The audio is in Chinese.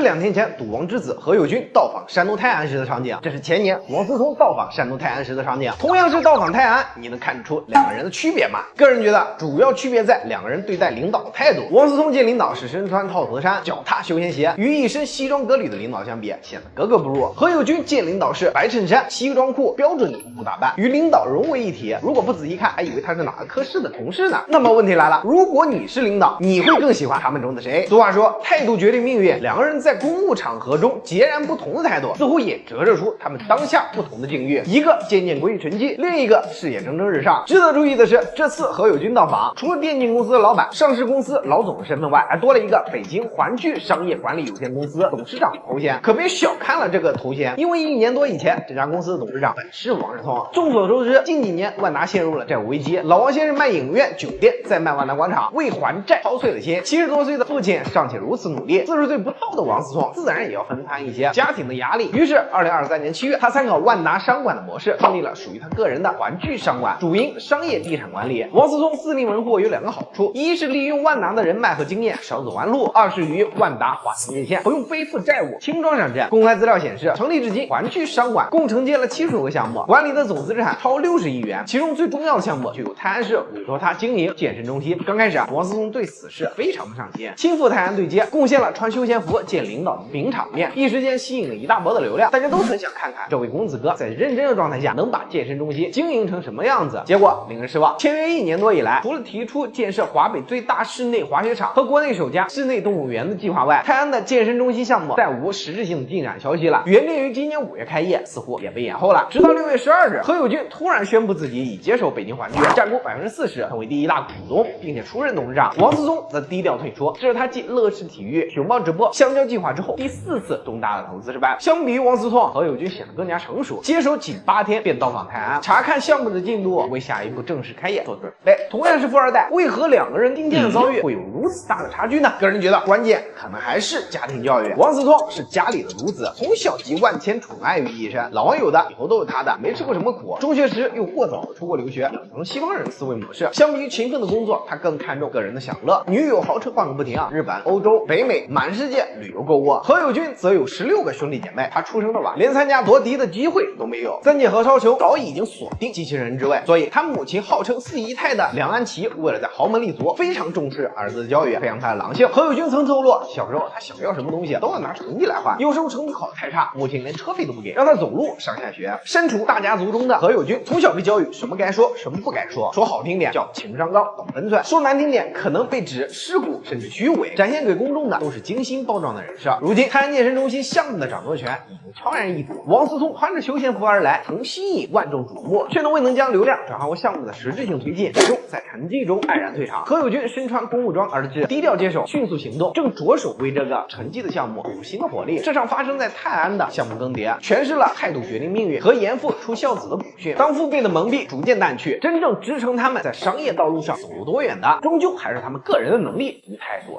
2天前賭王之子何猷君到訪山東泰安时的场景，这是前年王思聪到訪山東泰安时的场景。同样是到訪泰安，你能看出两个人的区別吗？個人覺得主要區別在兩個人對待領導的態度。王思聰見領導是身穿套頭衫、腳踏休閒鞋，與一身西裝革履的領導相比，顯得格格不入。何猷君見領導是白襯衫、西裝褲，標準的服打扮，與領導融為一體。如果不仔細看，還以為他是哪個科室的同事呢。那麼問題來了，如果你是領導，你會更喜歡他們中的誰？俗話說，態度決定命運。兩個人在公務場合中截然不同的態度，似乎也折射出他們當下不同的境遇。一個漸漸歸於沉寂，另一個事業蒸蒸日上。值得注意的是，這次何猷君到訪，除了電競公司的老闆、上市公司老總的身份外，還多了一個北京環聚商業管理有限公司董事長頭銜。可別小看了這個頭銜，因為1年多以前，這家公司的董事長本是王世聰。眾所周知，近幾年萬達陷入了債務危機，老王先生賣影院、酒店，再賣萬達廣場，為還債操碎了心。70多歲的父親尚且如此努力，40歲不到的王思聰自然也要分攤一些家庭的壓力。於是2023年7月，他參考萬達商管的模式，創立了屬於他個人的環聚商管，主營商業地產管理。王思聰自立門戶有2個好處：一是利用萬達的人脈和經驗少走彎路；二是與萬達劃清界限，不用背負債務，輕裝上陣。公開資料顯示，成立至今，環聚商管共承接了70個項目，管理的總資產超60億元。其中最重要的項目就有泰安市委託他經營健身中心。剛開始王思聰對此事非常不上心，親赴泰安對接，貢獻了穿休閒服見領導的名場面，一時間吸引了一大波的流量。大家都很想看看這位公子哥在認真的狀態下能把健身中心經營成什麼樣子。結果令人失望，簽約1年多以來，除了提出建設華北最大室內滑雪場和國內首家室內動物園的計劃外，泰安的健身中心項目再無實質性的進展消息了。原定於今年5月開業，似乎也被延後了。直到6月12日，何猷君突然宣布自己已接手北京環聚，佔股40%，成為第1大股東，並且出任董事長。王思聰則低調退出，這是他繼樂視體育、熊貓直播、香蕉計劃之後第4次重大的投資失敗。相比於王思聰，何猷君顯得更加成熟，接手僅8天便到訪泰安，查看項目的進度，為下一步正式開業做準備。同樣是富二代，為何兩個人今天的遭遇會有如此大的差距呢？個人覺得關鍵可能還是家庭教育。王思聰是家裡的獨子，從小集萬千寵愛於一身，老王有的以後都是他的，沒吃過什麼苦。中學時又過早的出國留學，養成西方人的思維模式。相比於勤奮的工作，他更看重個人的享樂。女友豪車換個不停，日本、歐洲、北美滿世界旅遊購物。何猷君則有16個兄弟姐妹，他出生的晚，連參加奪嫡的機會都沒有。三姐何超瓊早已經鎖定機器人之位，所以他母親號稱4姨太的梁安琪，為了在豪門立足，非常重視兒子的教育，培養他的狼性。何猷君曾透露，小時候他想要什麼東西都要拿成績來換，有時候成績考得太差，母親連車費都不給，讓他走路上下學。身處大家族中的何猷君，從小被教育什麼該說，什麼不該說，說好聽點叫情商高、懂分寸，說難聽點可能被指世故甚至虛偽，展現給公眾的都是精心包裝的人設。如今泰安健身中心項目的掌舵權已經悄然易主，王思聰穿着休閒服而來，曾吸引萬眾矚目，卻未能將流量轉化為項目的實質性推進，最終在沉寂中黯然退場。何猷君身穿公務裝而至，低調接手，迅速行動，正着手為這個沉寂的項目注入新的活力。這場發生在泰安的項目更迭，詮釋了態度決定命運和嚴父出孝子的古訓。當父輩的蒙蔽逐漸淡去，真正支撐他們在商業道路上走入多遠的，終究還是他們個人的能力與態度。